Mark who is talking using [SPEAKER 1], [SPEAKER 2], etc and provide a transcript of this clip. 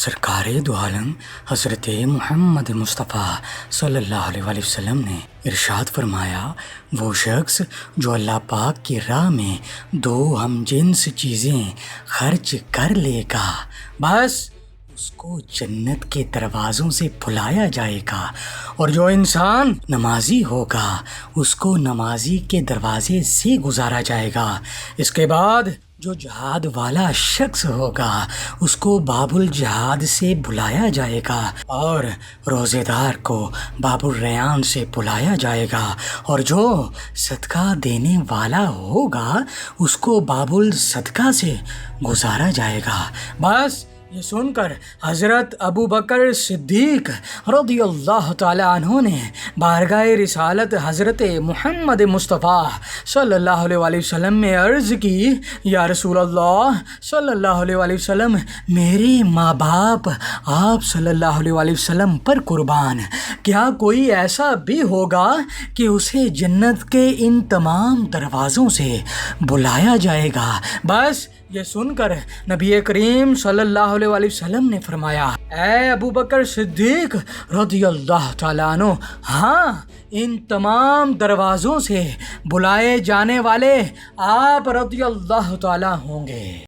[SPEAKER 1] سرکار دو عالم حضرت محمد مصطفیٰ صلی اللہ علیہ وآلہ وسلم نے ارشاد فرمایا، وہ شخص جو اللہ پاک کی راہ میں دو ہم جنس چیزیں خرچ کر لے گا، بس اس کو جنت کے دروازوں سے بلایا جائے گا، اور جو انسان نمازی ہوگا اس کو نمازی کے دروازے سے گزارا جائے گا۔ اس کے بعد جو جہاد والا شخص ہوگا اس کو باب الجہاد سے بلایا جائے گا، اور روزے دار کو باب الریان سے بلایا جائے گا، اور جو صدقہ دینے والا ہوگا اس کو باب الصدقہ سے گزارا جائے گا۔ بس یہ سن کر حضرت ابو بکر صدیق رضی اللہ تعالی عنہ نے بارگاہ رسالت حضرت محمد مصطفیٰ صلی اللہ علیہ وآلہ وسلم میں عرض کی، یا رسول اللہ صلی اللہ علیہ وآلہ وسلم، میرے ماں باپ آپ صلی اللہ علیہ وآلہ وسلم پر قربان، کیا کوئی ایسا بھی ہوگا کہ اسے جنت کے ان تمام دروازوں سے بلایا جائے گا؟ بس یہ سن کر نبی کریم صلی اللہ علیہ وآلہ وسلم نے فرمایا، اے ابو بکر صدیق رضی اللہ تعالیٰ عنہ، ہاں، ان تمام دروازوں سے بلائے جانے والے آپ رضی اللہ تعالیٰ ہوں گے۔